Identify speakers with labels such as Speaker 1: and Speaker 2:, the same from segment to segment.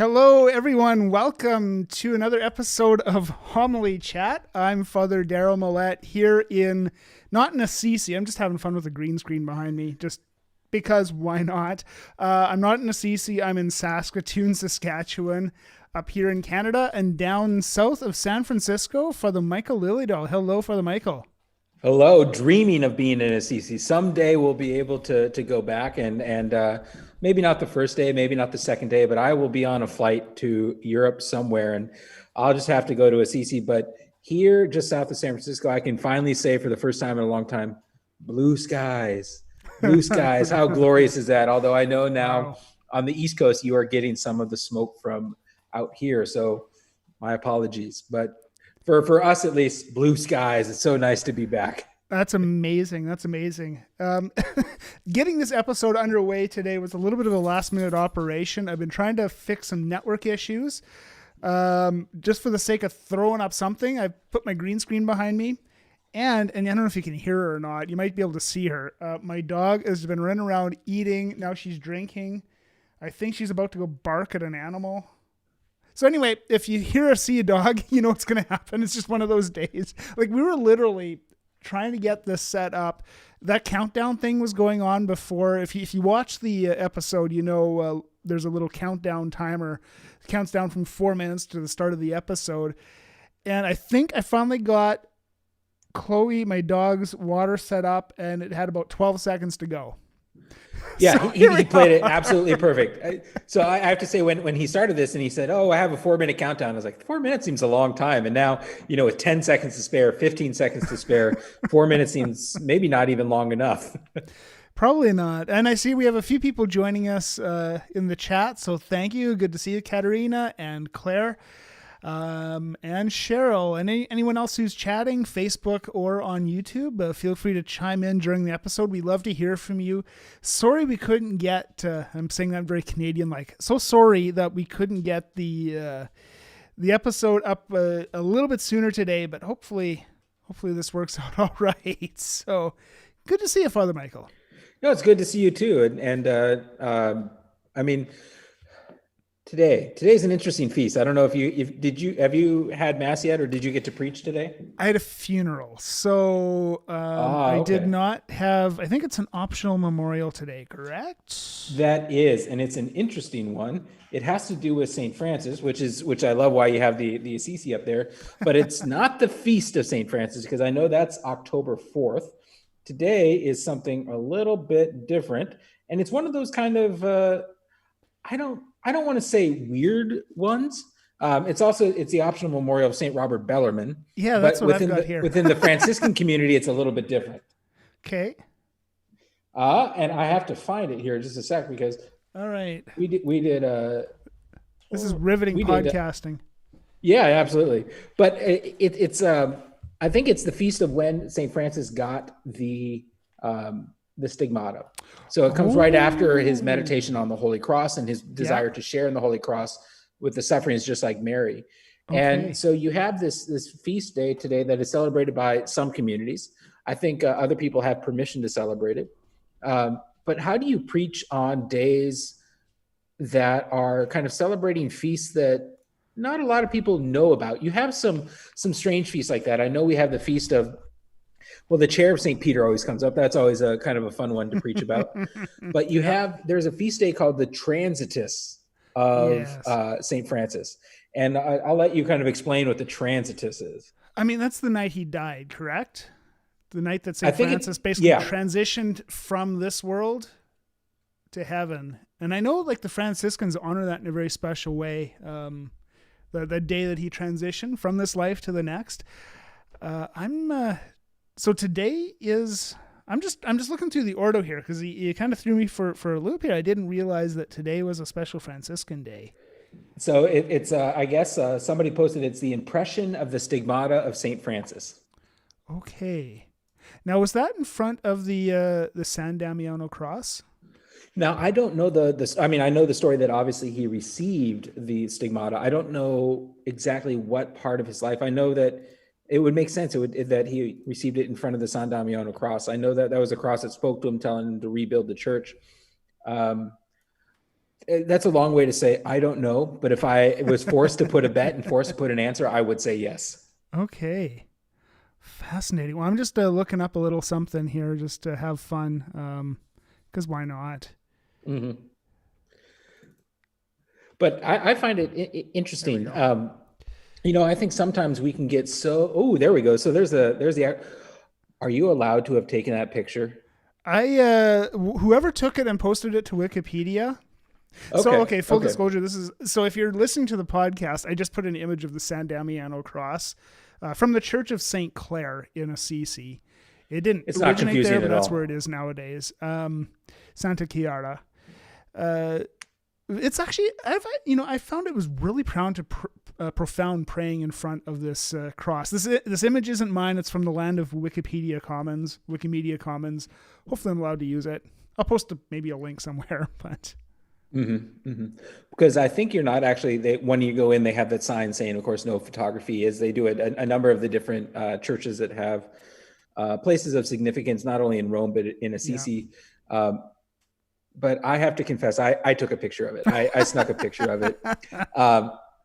Speaker 1: Hello, everyone. Welcome to another episode of Homily Chat. I'm Father Darryl Millette here not in Assisi. I'm just having fun with the green screen behind me, just because why not? I'm not in Assisi. I'm in Saskatoon, Saskatchewan, up here in Canada, and down south of San Francisco, Father Michael Liliedahl. Hello, Father Michael.
Speaker 2: Hello, dreaming of being in Assisi. Someday we'll be able to go back and maybe not the first day, maybe not the second day, but I will be on a flight to Europe somewhere and I'll just have to go to Assisi. But here, just south of San Francisco, I can finally say for the first time in a long time, blue skies, blue skies. How glorious is that? Although I know now
Speaker 1: Wow.
Speaker 2: on the East Coast, you are getting some of the smoke from out here. So my apologies, but for us at least, blue skies. It's so nice to be back.
Speaker 1: That's amazing. That's amazing. Getting this episode underway today was a little bit of a last minute operation. I've been trying to fix some network issues. Just for the sake of throwing up something, I put my green screen behind me. And I don't know if you can hear her or not. You might be able to see her. My dog has been running around eating. Now she's drinking. I think she's about to go bark at an animal. So anyway, if you hear or see a dog, you know what's going to happen. It's just one of those days. Like, we were literally trying to get this set up. That countdown thing was going on before. If you watch the episode, you know there's a little countdown timer. It counts down from 4 minutes to the start of the episode. And I think I finally got Chloe, my dog's water set up, and it had about 12 seconds to go.
Speaker 2: Yeah,
Speaker 1: So
Speaker 2: he played it absolutely perfect. So I have to say, when he started this and he said, "Oh, I have a 4 minute countdown," I was like, 4 minutes seems a long time. And now, with 10 seconds to spare, 15 seconds to spare, 4 minutes seems maybe not even long enough.
Speaker 1: Probably not. And I see we have a few people joining us in the chat. So thank you. Good to see you, Katerina and Claire and Cheryl. And anyone else who's chatting, Facebook or on YouTube, feel free to chime in during the episode. We love to hear from you. Sorry we couldn't get, I'm saying that very Canadian-like, so sorry that we couldn't get the episode up a little bit sooner today, but hopefully this works out all right. So good to see you, Father Michael.
Speaker 2: No, it's good to see you too. And I mean, today's an interesting feast. I don't know have you had mass yet, or did you get to preach today?
Speaker 1: I had a funeral, so I
Speaker 2: Okay.
Speaker 1: did not have. I think it's an optional memorial today, correct?
Speaker 2: That is, and it's an interesting one. It has to do with St. Francis, which I love why you have the Assisi up there, but it's not the feast of St. Francis, because I know that's October 4th. Today is something a little bit different, and it's one of those kind of I don't want to say weird ones. It's the optional memorial of St. Robert Bellarmine.
Speaker 1: Yeah, that's
Speaker 2: But
Speaker 1: what I've got here.
Speaker 2: within the Franciscan community, it's a little bit different.
Speaker 1: Okay.
Speaker 2: And I have to find it here just a sec, because
Speaker 1: All right.
Speaker 2: we did
Speaker 1: This is riveting
Speaker 2: we did,
Speaker 1: podcasting.
Speaker 2: yeah, absolutely. But it's I think it's the feast of when St. Francis got the stigmata. So it comes right after his meditation on the Holy Cross and his desire to share in the Holy Cross with the sufferings, just like Mary.
Speaker 1: Okay.
Speaker 2: And so you have this feast day today that is celebrated by some communities. I think other people have permission to celebrate it. But how do you preach on days that are kind of celebrating feasts that not a lot of people know about? You have some strange feasts like that. I know we have the feast of, well, the chair of St. Peter always comes up. That's always a kind of a fun one to preach about. But there's a feast day called the Transitus of St. Francis. And I'll let you kind of explain what the Transitus is.
Speaker 1: I mean, that's the night he died, correct? The night that St. Francis basically transitioned from this world to heaven. And I know, like, the Franciscans honor that in a very special way. The day that he transitioned from this life to the next. So today is, I'm just looking through the ordo here, because he kind of threw me for a loop here. I didn't realize that today was a special Franciscan day.
Speaker 2: So it's I guess somebody posted, it's the impression of the stigmata of St. Francis.
Speaker 1: Okay. Now, was that in front of the San Damiano cross?
Speaker 2: Now, I don't know I know the story that obviously he received the stigmata. I don't know exactly what part of his life. I know that it would make sense that he received it in front of the San Damiano cross. I know that was a cross that spoke to him, telling him to rebuild the church. That's a long way to say, I don't know. But if I was forced to put a bet and forced to put an answer, I would say yes.
Speaker 1: Okay. Fascinating. Well, I'm just looking up a little something here just to have fun. Because why not?
Speaker 2: Mm-hmm. But I find it
Speaker 1: There we
Speaker 2: interesting.
Speaker 1: go.
Speaker 2: I think sometimes we can get so, oh, there we go. So there's the, are you allowed to have taken that picture?
Speaker 1: Whoever took it and posted it to Wikipedia. So,
Speaker 2: Okay.
Speaker 1: okay, full
Speaker 2: Okay.
Speaker 1: disclosure. So if you're listening to the podcast, I just put an image of the San Damiano cross from the Church of St. Clair in Assisi. It didn't
Speaker 2: It's not
Speaker 1: originate
Speaker 2: confusing
Speaker 1: there, but
Speaker 2: at
Speaker 1: that's
Speaker 2: all.
Speaker 1: where it is nowadays. Santa Chiara. Uh, it's actually, I found it was really profound praying in front of this cross. This image isn't mine. It's from the land of Wikimedia Commons. Hopefully I'm allowed to use it. I'll post maybe a link somewhere, but
Speaker 2: Mm-hmm, mm-hmm. Because I think you're not actually, when you go in, they have that sign saying, of course, no photography. Is they do it a number of the different churches that have places of significance, not only in Rome, but in
Speaker 1: yeah.
Speaker 2: Assisi. But I have to confess, I took a picture of it. I snuck a picture of it.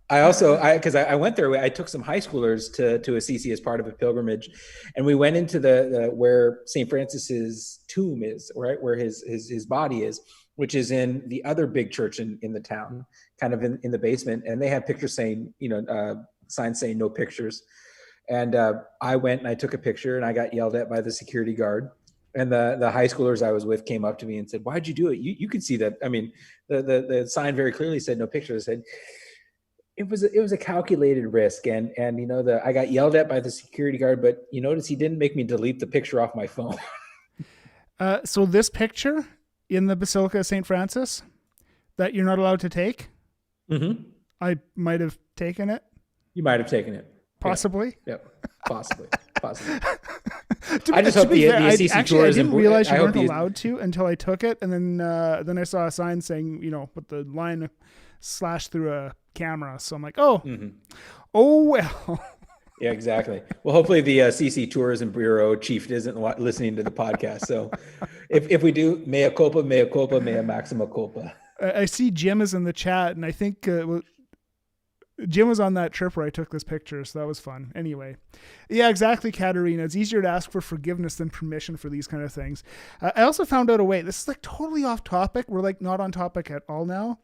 Speaker 2: I also, because I went there, I took some high schoolers to Assisi as part of a pilgrimage, and we went into the where St. Francis's tomb is, right, where his body is, which is in the other big church in the town, kind of in the basement, and they have pictures saying, signs saying no pictures. And I went and I took a picture, and I got yelled at by the security guard. And the high schoolers I was with came up to me and said, "Why'd you do it? You could see that. I mean, the sign very clearly said no pictures." I said, it was a calculated risk, and I got yelled at by the security guard, but you notice he didn't make me delete the picture off my phone.
Speaker 1: So this picture in the Basilica of St. Francis that you're not allowed to take,
Speaker 2: Mm-hmm.
Speaker 1: I might have taken it.
Speaker 2: You might have taken it.
Speaker 1: Possibly.
Speaker 2: Yep. Possibly.
Speaker 1: I
Speaker 2: just hope the Assisi
Speaker 1: actually, I
Speaker 2: tourism.
Speaker 1: didn't realize you
Speaker 2: I
Speaker 1: weren't
Speaker 2: hope
Speaker 1: allowed to until I took it, and then I saw a sign saying, with the line slashed through a camera. So I'm like, oh well.
Speaker 2: Yeah, exactly. Well, hopefully the CC Tourism Bureau chief isn't listening to the podcast. So if we do, mea culpa, mea maxima culpa.
Speaker 1: I see Jim is in the chat, and I think Jim was on that trip where I took this picture, so that was fun. Anyway, yeah, exactly, Katerina. It's easier to ask for forgiveness than permission for these kind of things. I also found out a way. This is like totally off topic. We're like not on topic at all now.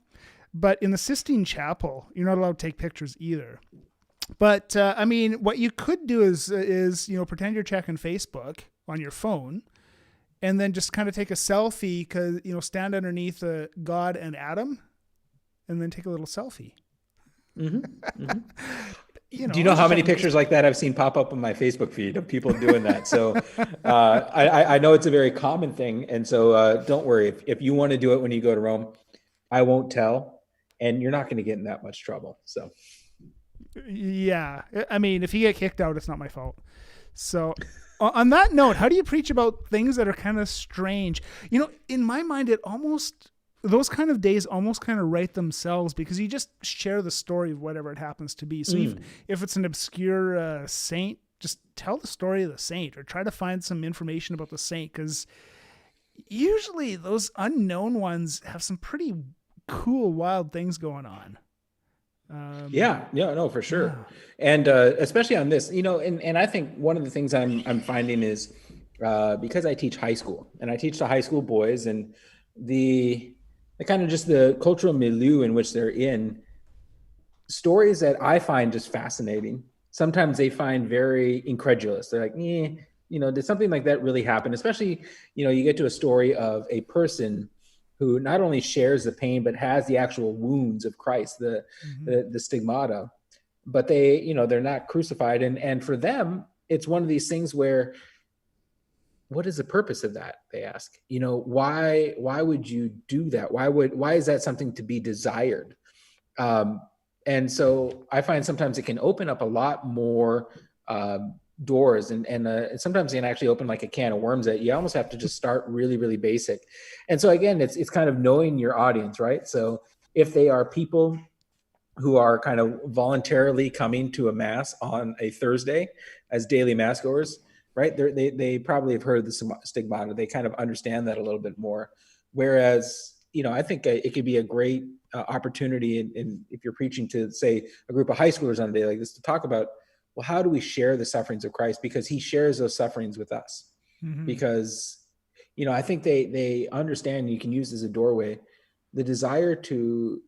Speaker 1: But in the Sistine Chapel, you're not allowed to take pictures either. But what you could do is pretend you're checking Facebook on your phone, and then just kind of take a selfie because stand underneath God and Adam, and then take a little selfie.
Speaker 2: Mm-hmm. Mm-hmm. Do you know how many pictures like that I've seen pop up on my Facebook feed of people doing that? So I know it's a very common thing, and so don't worry if you want to do it when you go to Rome, I won't tell, and you're not going to get in that much trouble. So.
Speaker 1: Yeah. I mean, if you get kicked out, it's not my fault. So on that note, how do you preach about things that are kind of strange? In my mind, those kind of days almost kind of write themselves because you just share the story of whatever it happens to be. So if it's an obscure saint, just tell the story of the saint or try to find some information about the saint, because usually those unknown ones have some pretty cool, wild things going on.
Speaker 2: No, for sure. Yeah. And especially on this, and I think one of the things I'm finding is because I teach high school and I teach the high school boys, and the kind of just the cultural milieu in which they're in, stories that I find just fascinating. Sometimes they find very incredulous. They're like, did something like that really happen? Especially, you get to a story of a person who not only shares the pain, but has the actual wounds of Christ, the stigmata, but they're not crucified. And for them, it's one of these things where, what is the purpose of that? They ask, why would you do that? Why is that something to be desired? And so I find sometimes it can open up a lot more doors, and sometimes they can actually open like a can of worms that you almost have to just start really, really basic. And so again, it's kind of knowing your audience, right? So if they are people who are kind of voluntarily coming to a mass on a Thursday as daily mass goers, right? They probably have heard the stigmata. They kind of understand that a little bit more. Whereas I think it could be a great opportunity, in if you're preaching to, say, a group of high schoolers on a day like this, to talk about, well, how do we share the sufferings of Christ? Because he shares those sufferings with us.
Speaker 1: Mm-hmm.
Speaker 2: Because, I think they understand, you can use as a doorway, the desire to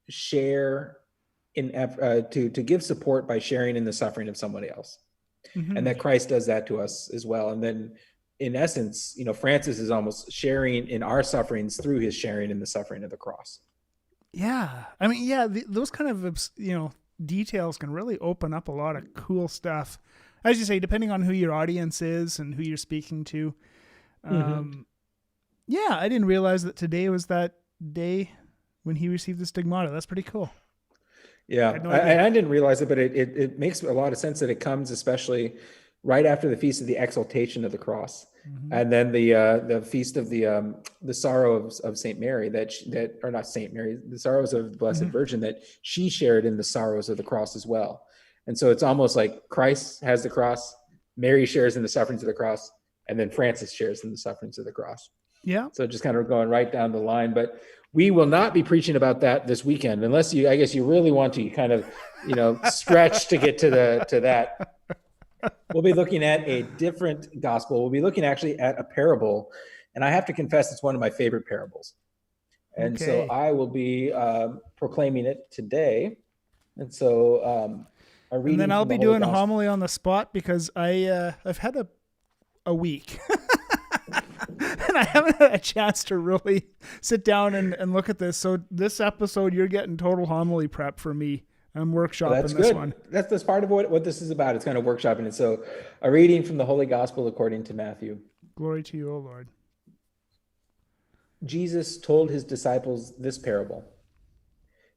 Speaker 2: share to give support by sharing in the suffering of somebody else.
Speaker 1: Mm-hmm.
Speaker 2: And that Christ does that to us as well. And then in essence, Francis is almost sharing in our sufferings through his sharing in the suffering of the cross.
Speaker 1: Yeah. I mean, yeah, those kind of, details can really open up a lot of cool stuff. As you say, depending on who your audience is and who you're speaking to. Yeah, I didn't realize that today was that day when he received the stigmata. That's pretty cool.
Speaker 2: Yeah, I didn't realize it, but it makes a lot of sense that it comes especially right after the Feast of the Exaltation of the Cross, and then the Feast of the Sorrow of Saint Mary, or not Saint Mary, the Sorrows of the Blessed Virgin, that she shared in the sorrows of the cross as well. And so it's almost like Christ has the cross, Mary shares in the sufferings of the cross, and then Francis shares in the sufferings of the cross.
Speaker 1: Yeah.
Speaker 2: So just kind of going right down the line, but we will not be preaching about that this weekend, unless I guess you really want to kind of, stretch to get to that. We'll be looking at a different gospel. We'll be looking actually at a parable, and I have to confess, it's one of my favorite parables. And so I will be proclaiming it today. And so
Speaker 1: and then I'll be doing a homily on the spot, because I've had a week. And I haven't had a chance to really sit down and look at this. So this episode, you're getting total homily prep for me. I'm workshopping this one.
Speaker 2: That's part of what this is about. It's kind of workshopping it. So a reading from the Holy Gospel according to Matthew.
Speaker 1: Glory to you, O Lord.
Speaker 2: Jesus told his disciples this parable.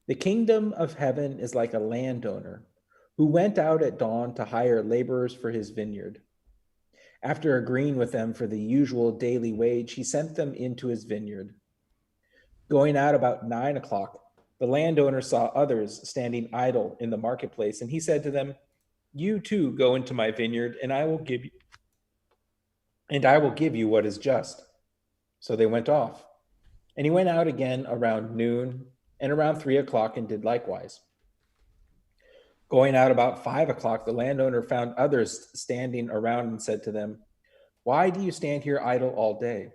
Speaker 2: The kingdom of heaven is like a landowner who went out at dawn to hire laborers for his vineyard. After agreeing with them for the usual daily wage, he sent them into his vineyard. Going out about 9 o'clock, the landowner saw others standing idle in the marketplace, and he said to them, "You too go into my vineyard, and I will give you what is just." So they went off. And he went out again around noon and around 3 o'clock and did likewise. Going out about 5 o'clock, the landowner found others standing around and said to them, "Why do you stand here idle all day?"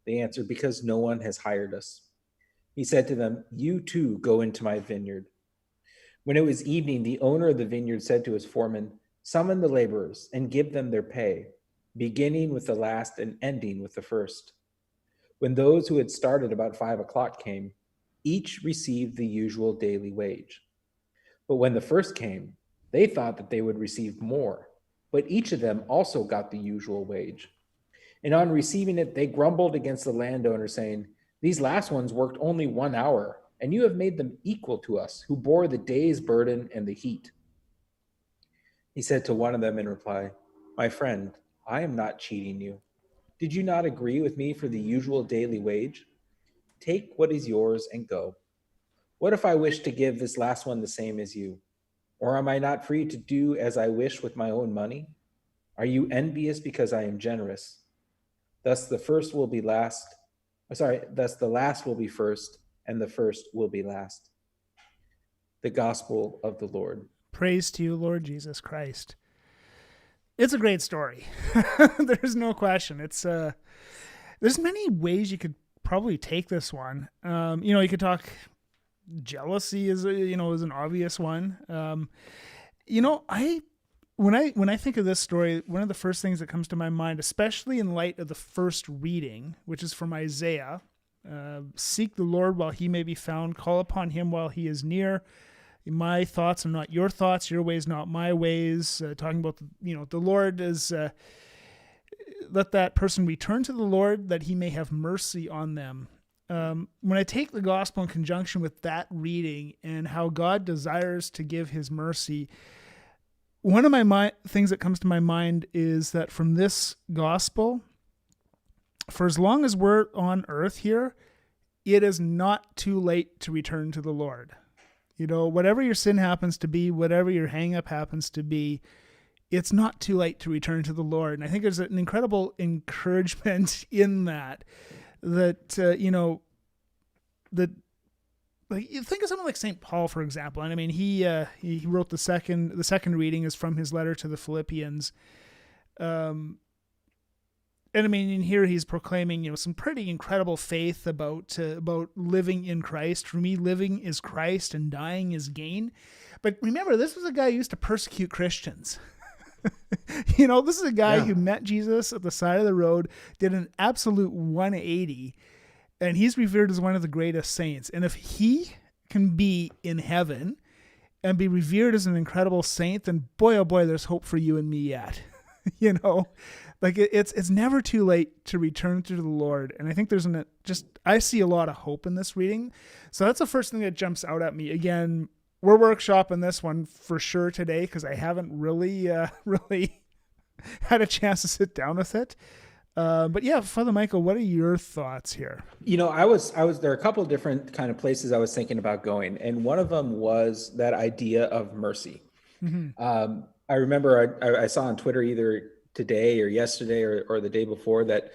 Speaker 2: They answered, "Because no one has hired us." He said to them, "You too go into my vineyard." When it was evening, the owner of the vineyard said to his foreman, "Summon the laborers and give them their pay, beginning with the last and ending with the first." When those who had started about 5 o'clock came, each received the usual daily wage. But when the first came, they thought that they would receive more, but each of them also got the usual wage. And on receiving it, they grumbled against the landowner, saying, "These last ones worked only 1 hour, and you have made them equal to us, who bore the day's burden and the heat." He said to one of them in reply, "My friend, I am not cheating you. Did you not agree with me for the usual daily wage? Take what is yours and go. What if I wish to give this last one the same as you? Or am I not free to do as I wish with my own money? Are you envious because I am generous? Thus the last will be first, and the first will be last." The Gospel of the Lord.
Speaker 1: Praise to you, Lord Jesus Christ. It's a great story. There's no question. It's there's many ways you could probably take this one. You could talk. Jealousy is an obvious one. When I think of this story, one of the first things that comes to my mind, especially in light of the first reading, which is from Isaiah, "Seek the Lord while he may be found, call upon him while he is near. My thoughts are not your thoughts, your ways not my ways." Talking about the Lord is let that person return to the Lord that he may have mercy on them. When I take the gospel in conjunction with that reading and how God desires to give his mercy, one of my things that comes to my mind is that from this gospel, for as long as we're on earth here, it is not too late to return to the Lord. Whatever your sin happens to be, whatever your hang-up happens to be, it's not too late to return to the Lord. And I think there's an incredible encouragement in that the like you think of someone like St. Paul, for example, and I mean he wrote the second reading is from his letter to the Philippians, and I mean in here he's proclaiming some pretty incredible faith about living in Christ. For me, living is Christ and dying is gain. But remember, this was a guy who used to persecute Christians. This is a guy who met Jesus at the side of the road, did an absolute 180. And he's revered as one of the greatest saints. And if he can be in heaven and be revered as an incredible saint, then boy, oh boy, there's hope for you and me yet. Like it's never too late to return to the Lord. And I think I see a lot of hope in this reading. So that's the first thing that jumps out at me. Again, we're workshopping this one for sure today because I haven't really had a chance to sit down with it. But yeah, Father Michael, what are your thoughts here?
Speaker 2: I was there are a couple of different kind of places I was thinking about going, and one of them was that idea of mercy. Mm-hmm. I remember I saw on Twitter either today or yesterday or the day before that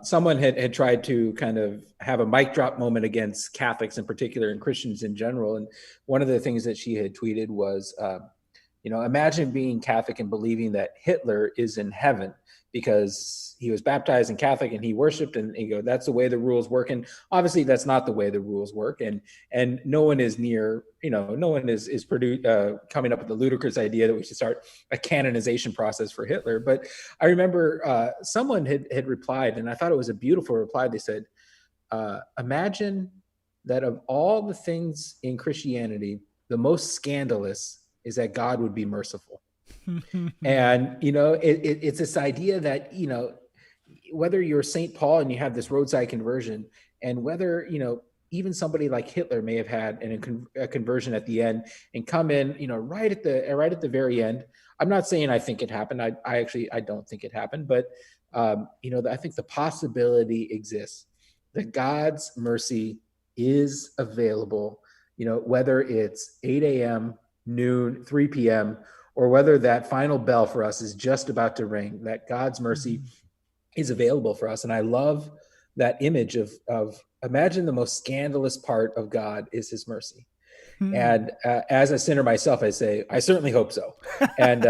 Speaker 2: someone had tried to kind of have a mic drop moment against Catholics in particular and Christians in general. And one of the things that she had tweeted was, imagine being Catholic and believing that Hitler is in heaven because he was baptized in Catholic and he worshiped, and that's the way the rules work. And obviously that's not the way the rules work. And no one is coming up with the ludicrous idea that we should start a canonization process for Hitler. But I remember someone had replied, and I thought it was a beautiful reply. They said, imagine that of all the things in Christianity, the most scandalous is that God would be merciful. And, it's this idea that, whether you're St. Paul and you have this roadside conversion, and whether, even somebody like Hitler may have had a conversion at the end and come in, right at the very end. I'm not saying I think it happened. I don't think it happened, but, I think the possibility exists that God's mercy is available, whether it's 8 a.m., noon, 3 p.m., or whether that final bell for us is just about to ring, that God's mercy is available for us. And I love that image of imagine the most scandalous part of God is his mercy. And as a sinner myself, I say, I certainly hope so. And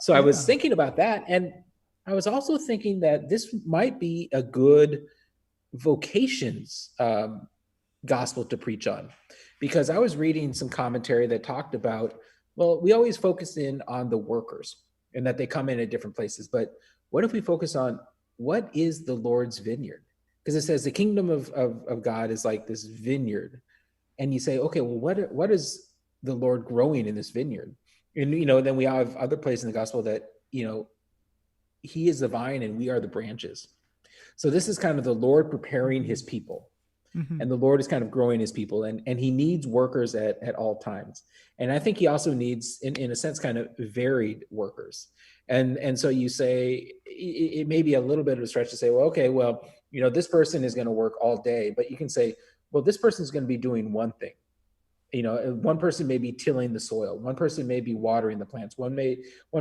Speaker 2: so I was thinking about that. And I was also thinking that this might be a good vocations gospel to preach on, because I was reading some commentary that talked about, well, we always focus in on the workers and that they come in at different places. But what if we focus on what is the Lord's vineyard? Because it says the kingdom of God is like this vineyard. And you say, okay, well, what is the Lord growing in this vineyard? And, then we have other places in the gospel that, he is the vine and we are the branches. So this is kind of the Lord preparing his people. Mm-hmm. And the Lord is kind of growing his people, and he needs workers at all times. And I think he also needs, in a sense, kind of varied workers. And so you say, it may be a little bit of a stretch to say, well, okay, well, this person is going to work all day, but you can say, well, this person is going to be doing one thing. One person may be tilling the soil. One person may be watering the plants. One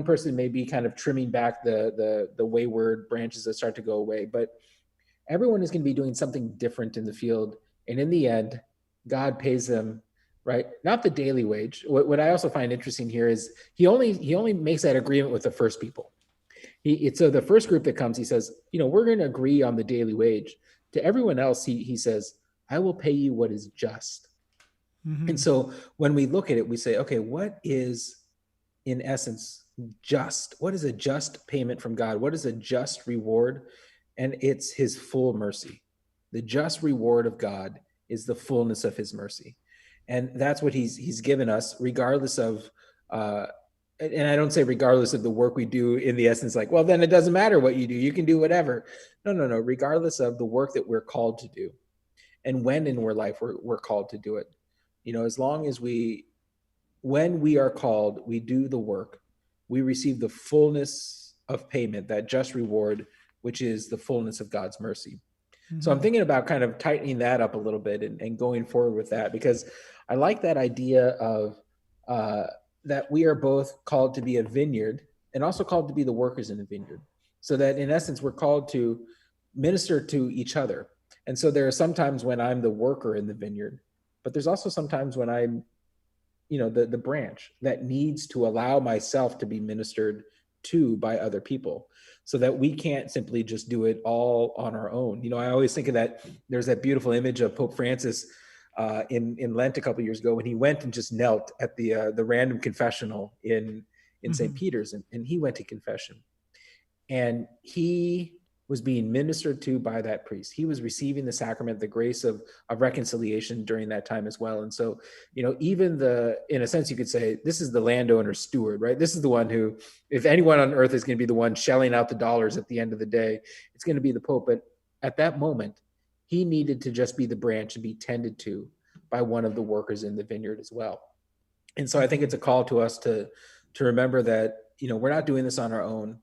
Speaker 2: person may be kind of trimming back the wayward branches that start to go away. But everyone is going to be doing something different in the field. And in the end, God pays them, right? Not the daily wage. What I also find interesting here is he only makes that agreement with the first people. So the first group that comes, he says, we're going to agree on the daily wage. To everyone else, he says, I will pay you what is just. Mm-hmm. And so when we look at it, we say, okay, what is in essence just? What is a just payment from God? What is a just reward? And it's his full mercy. The just reward of God is the fullness of his mercy. And that's what he's given us, regardless of, and I don't say regardless of the work we do in the essence, like, well, then it doesn't matter what you do. You can do whatever. No. Regardless of the work that we're called to do and when in our life we're called to do it. As long as when we are called, we do the work, we receive the fullness of payment, that just reward, which is the fullness of God's mercy. Mm-hmm. So I'm thinking about kind of tightening that up a little bit and going forward with that, because I like that idea of that we are both called to be a vineyard and also called to be the workers in the vineyard. So that in essence, we're called to minister to each other. And so there are some times when I'm the worker in the vineyard, but there's also sometimes when I'm, the branch that needs to allow myself to be ministered to by other people, so that we can't simply just do it all on our own. I always think of that. There's that beautiful image of Pope Francis in Lent a couple of years ago, when he went and just knelt at the random confessional in St. Peter's, and he went to confession, and he was being ministered to by that priest. He was receiving the sacrament, the grace of reconciliation during that time as well. And so, even in a sense, you could say, this is the landowner steward, right? This is the one who, if anyone on earth is going to be the one shelling out the dollars at the end of the day, it's going to be the Pope. But at that moment, he needed to just be the branch and be tended to by one of the workers in the vineyard as well. And so I think it's a call to us to remember that, we're not doing this on our own.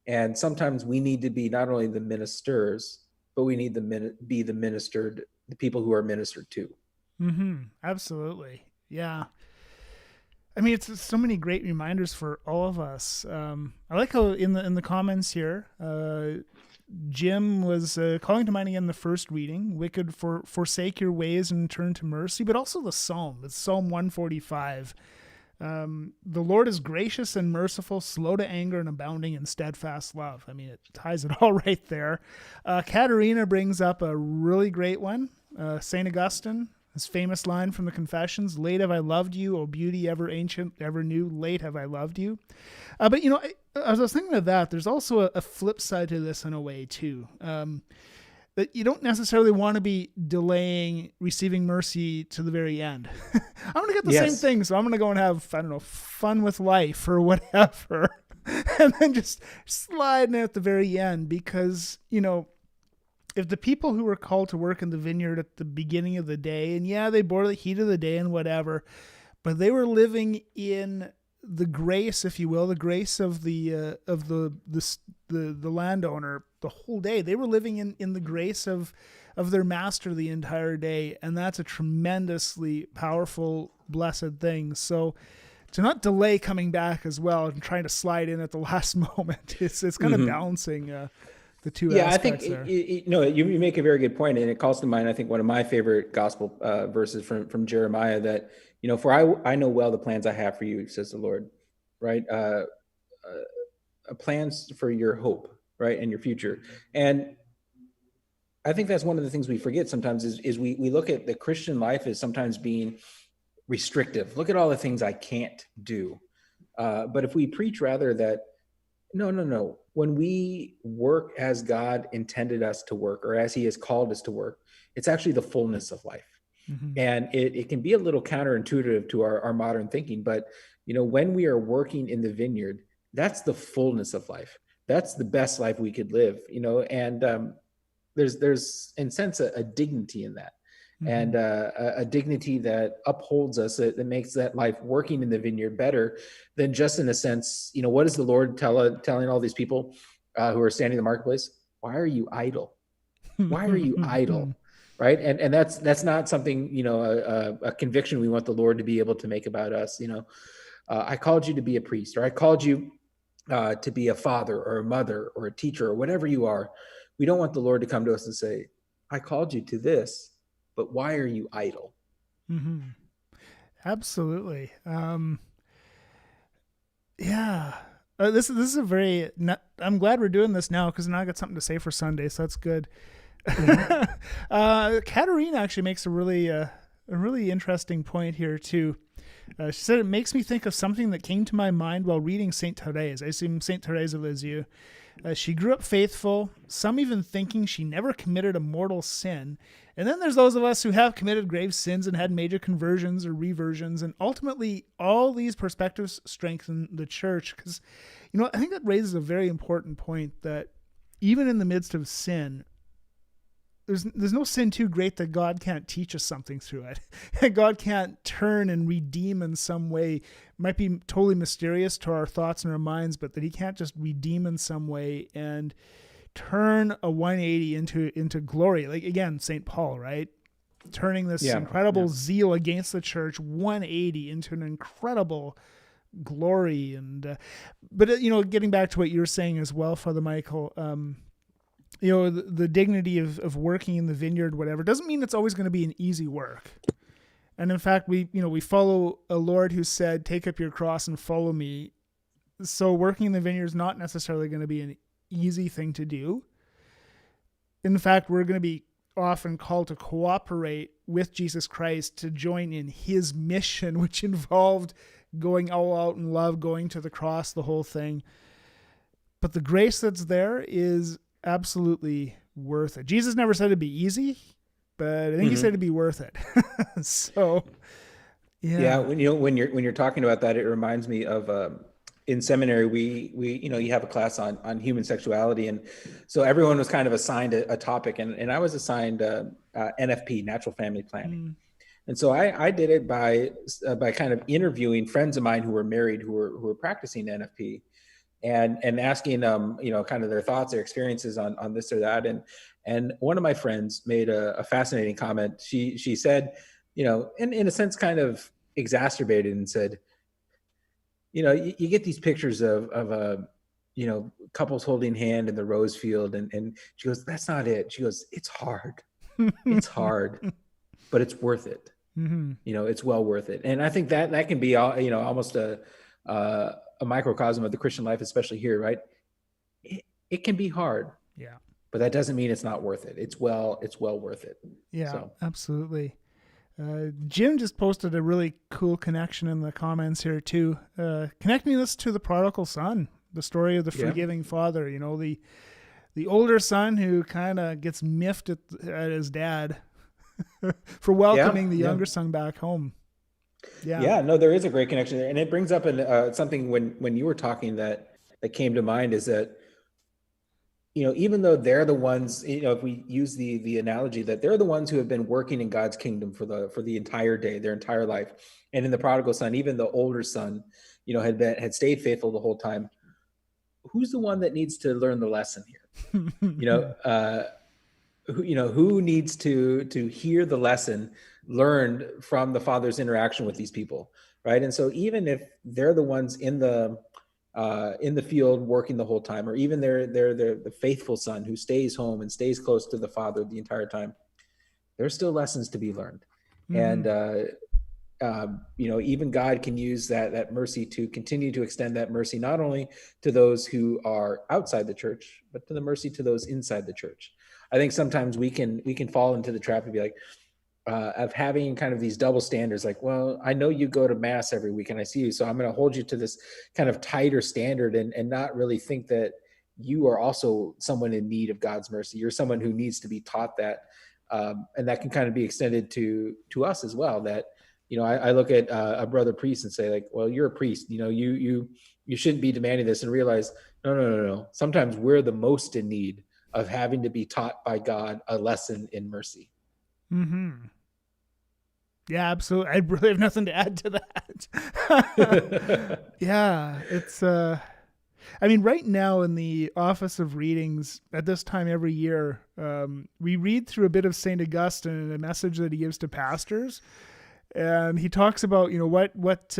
Speaker 2: And sometimes we need to be not only the ministers, but we need to be the ministered, the people who are ministered to.
Speaker 1: Absolutely. Yeah. I mean, it's so many great reminders for all of us. I like how in the comments here, Jim was calling to mind again the first reading, wicked forsake your ways and turn to mercy, but also the Psalm. It's Psalm 145. The Lord is gracious and merciful, slow to anger and abounding in steadfast love. I mean, it ties it all right there. Katerina brings up a really great one. St. Augustine, his famous line from the Confessions, late have I loved you, O beauty ever ancient, ever new, late have I loved you. But, as I was thinking of that, there's also a flip side to this in a way too. That you don't necessarily want to be delaying receiving mercy to the very end. I'm going to get the same thing, so I'm going to go and have, fun with life or whatever, and then just slide in at the very end because, if the people who were called to work in the vineyard at the beginning of the day, and they bore the heat of the day and whatever, but they were living in the grace, if you will, the grace of the landowner the whole day. They were living in the grace of their master the entire day, and that's a tremendously powerful, blessed thing. So to not delay coming back as well and trying to slide in at the last moment, it's kind of balancing the two aspects there.
Speaker 2: You make a very good point, and it calls to mind, I think, one of my favorite gospel verses from Jeremiah, that, for I know well the plans I have for you, says the Lord, right? Plans for your hope, right, and your future. And I think that's one of the things we forget sometimes is we look at the Christian life as sometimes being restrictive. Look at all the things I can't do. But if we preach rather that, no. When we work as God intended us to work, or as he has called us to work, it's actually the fullness of life. And it can be a little counterintuitive to our modern thinking. But, when we are working in the vineyard, that's the fullness of life. That's the best life we could live, and there's in a sense a dignity in that, and a dignity that upholds us, that makes that life working in the vineyard better than just, in a sense, what is the Lord telling all these people who are standing in the marketplace? Why are you idle? Why are you idle? Right. And that's not something, a conviction we want the Lord to be able to make about us. I called you to be a priest, or I called you to be a father or a mother or a teacher or whatever you are. We don't want the Lord to come to us and say, I called you to this, but why are you idle?
Speaker 1: Absolutely. This is a very, I'm glad we're doing this now, because now I got something to say for Sunday. So that's good. Katerina actually makes a really interesting point here too. She said, it makes me think of something that came to my mind while reading St. Therese. I assume St. Therese of Lisieux. She grew up faithful, some even thinking she never committed a mortal sin. And then there's those of us who have committed grave sins and had major conversions or reversions. And ultimately, all these perspectives strengthen the church. Because, I think that raises a very important point, that even in the midst of sin, there's no sin too great that God can't teach us something through it. God can't turn and redeem in some way. It might be totally mysterious to our thoughts and our minds, but that he can't just redeem in some way and turn a 180 into glory. Like, again, St. Paul, right? Turning this incredible zeal against the church 180 into an incredible glory. And but getting back to what you were saying as well, Father Michael, the dignity of working in the vineyard, whatever, doesn't mean it's always going to be an easy work. And in fact, we follow a Lord who said, take up your cross and follow me. So working in the vineyard is not necessarily going to be an easy thing to do. In fact, we're going to be often called to cooperate with Jesus Christ to join in his mission, which involved going all out in love, going to the cross, the whole thing. But the grace that's there is absolutely worth it. Jesus never said it'd be easy, but I think he said it'd be worth it. So, yeah.
Speaker 2: When you're talking about that, it reminds me of in seminary we you have a class on human sexuality, and so everyone was kind of assigned a topic, and I was assigned NFP, natural family planning. And so I did it by kind of interviewing friends of mine who were married, who were practicing NFP, and asking them, kind of their thoughts, their experiences on this or that. And one of my friends made a fascinating comment. She said, in a sense, kind of exacerbated, and said, you get these pictures of couples holding hand in the rose field. And she goes, that's not it. She goes, it's hard. It's hard, but it's worth it. Mm-hmm. It's well worth it. And I think that can be, almost a microcosm of the Christian life, especially here, right? It can be hard.
Speaker 1: Yeah.
Speaker 2: But that doesn't mean it's not worth it. It's well worth it.
Speaker 1: Yeah,
Speaker 2: so.
Speaker 1: Absolutely. Jim just posted a really cool connection in the comments here too. Connecting this to the prodigal son, the story of the forgiving father, the older son who kind of gets miffed at his dad for welcoming the younger son back home.
Speaker 2: Yeah, no, there is a great connection there. And it brings up something when you were talking that came to mind, is that, even though they're the ones, if we use the analogy that they're the ones who have been working in God's kingdom for the entire day, their entire life. And in the prodigal son, even the older son, had stayed faithful the whole time. Who's the one that needs to learn the lesson here? Who needs to hear the lesson learned from the father's interaction with these people, right? And so even if they're the ones in the field working the whole time, or even they're the faithful son who stays home and stays close to the father the entire time, there's still lessons to be learned. Mm-hmm. And even God can use that mercy to continue to extend that mercy, not only to those who are outside the church, but to the mercy to those inside the church. I think sometimes we can fall into the trap and be like, of having kind of these double standards, like, well, I know you go to mass every week and I see you, so I'm going to hold you to this kind of tighter standard, and not really think that you are also someone in need of God's mercy. You're someone who needs to be taught that. And that can kind of be extended to us as well. That, I look at a brother priest and say, like, well, you're a priest, you shouldn't be demanding this, and realize, no. Sometimes we're the most in need of having to be taught by God a lesson in mercy.
Speaker 1: Mm-hmm. Yeah, absolutely. I really have nothing to add to that. Yeah, it's, right now in the Office of Readings, at this time every year, we read through a bit of St. Augustine and a message that he gives to pastors. And he talks about, what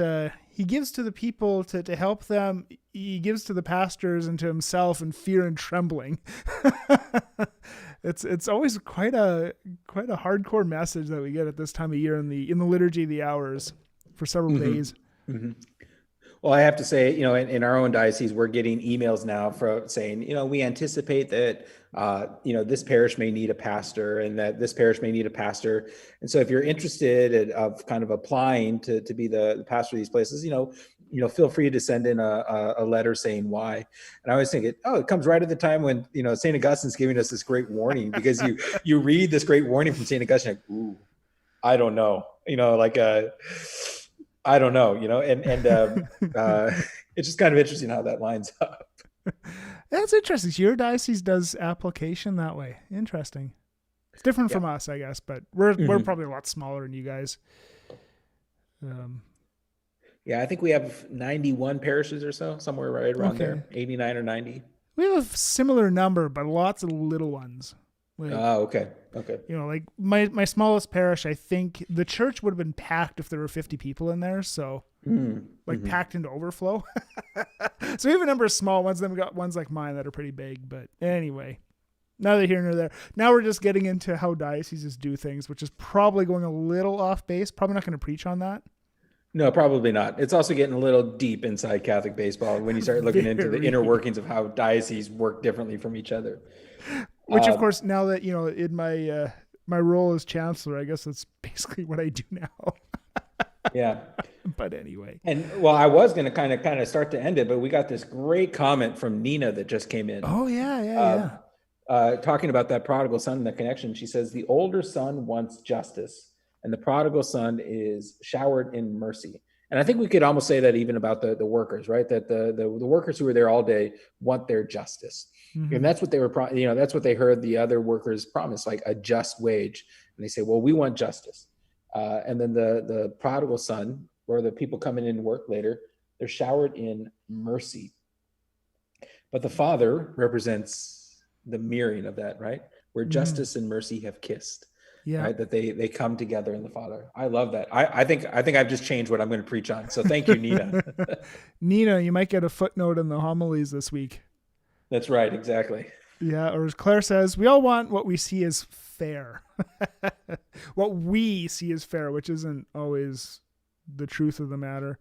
Speaker 1: he gives to the people to help them. He gives to the pastors and to himself in fear and trembling. It's always quite a hardcore message that we get at this time of year in the liturgy of the hours for several days. Mm-hmm.
Speaker 2: Well, I have to say, in our own diocese, we're getting emails now for saying, we anticipate that, this parish may need a pastor, and that this parish may need a pastor. And so if you're interested of kind of applying to be the pastor of these places, feel free to send in a letter saying why. And I always think it comes right at the time when, St. Augustine's giving us this great warning, because you read this great warning from St. Augustine, like, ooh, I don't know, I don't know, and it's just kind of interesting how that lines up.
Speaker 1: That's interesting. So your diocese does application that way. Interesting. It's different from us, I guess, but we're probably a lot smaller than you guys.
Speaker 2: Yeah, I think we have 91 parishes or so, somewhere right around there, 89 or 90.
Speaker 1: We have a similar number, but lots of little ones.
Speaker 2: Okay.
Speaker 1: Like my smallest parish, I think the church would have been packed if there were 50 people in there. So packed into overflow. So we have a number of small ones. Then we got ones like mine that are pretty big, but anyway, neither here nor there. Now we're just getting into how dioceses do things, which is probably going a little off base. Probably not going to preach on that.
Speaker 2: No, probably not. It's also getting a little deep inside Catholic baseball when you start looking into the inner workings of how dioceses work differently from each other.
Speaker 1: Which, of course, now that, in my my role as chancellor, I guess that's basically what I do now.
Speaker 2: Yeah.
Speaker 1: But anyway.
Speaker 2: And well, I was going to kind of start to end it, but we got this great comment from Nina that just came in.
Speaker 1: Oh, yeah.
Speaker 2: Talking about that prodigal son and the connection. She says the older son wants justice and the prodigal son is showered in mercy. And I think we could almost say that even about the workers, right? That the workers who are there all day want their justice. Mm-hmm. And that's what they were, that's what they heard the other workers promise, like a just wage. And they say, well, we want justice. And then the prodigal son, or the people coming in to work later, they're showered in mercy. But the father represents the mirroring of that, right? Where justice and mercy have kissed. Yeah. Right? That they come together in the Father. I love that. I think I've just changed what I'm going to preach on. So thank you, Nina.
Speaker 1: Nina, you might get a footnote in the homilies this week.
Speaker 2: That's right. Exactly.
Speaker 1: Yeah. Or as Claire says, we all want what we see as fair. What we see as fair, which isn't always the truth of the matter.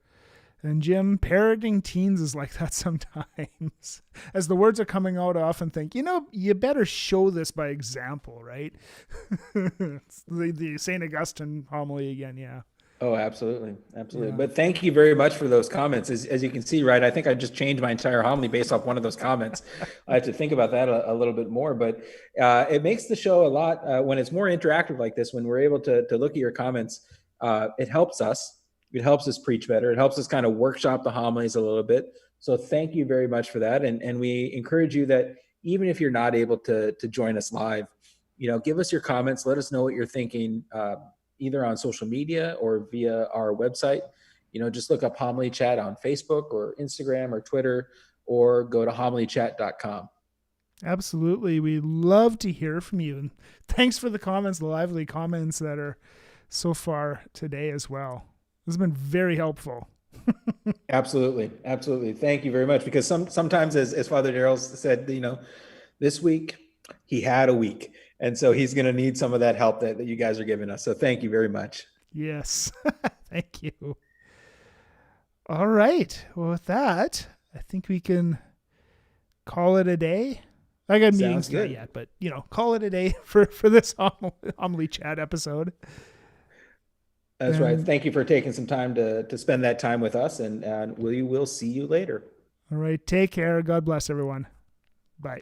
Speaker 1: And Jim, parenting teens is like that sometimes. As the words are coming out, I often think, you better show this by example, right? the St. Augustine homily again, yeah.
Speaker 2: Oh, absolutely. Absolutely. Yeah. But thank you very much for those comments. As you can see, right, I think I just changed my entire homily based off one of those comments. I have to think about that a little bit more, but it makes the show a lot, when it's more interactive like this, when we're able to look at your comments, it helps us. It helps us preach better. It helps us kind of workshop the homilies a little bit. So thank you very much for that. And we encourage you that even if you're not able to join us live, give us your comments. Let us know what you're thinking, either on social media or via our website. Just look up Homily Chat on Facebook or Instagram or Twitter, or go to homilychat.com.
Speaker 1: Absolutely. We love to hear from you. And thanks for the comments, the lively comments that are so far today as well. This has been very helpful.
Speaker 2: Absolutely. Absolutely. Thank you very much. Because sometimes, as Father Darryl said, this week he had a week. And so he's going to need some of that help that you guys are giving us. So thank you very much.
Speaker 1: Yes. Thank you. All right. Well, with that, I think we can call it a day. I got meetings not yet, but call it a day for this homily chat episode.
Speaker 2: That's right. Thank you for taking some time to spend that time with us, and we will see you later.
Speaker 1: All right. Take care. God bless everyone. Bye.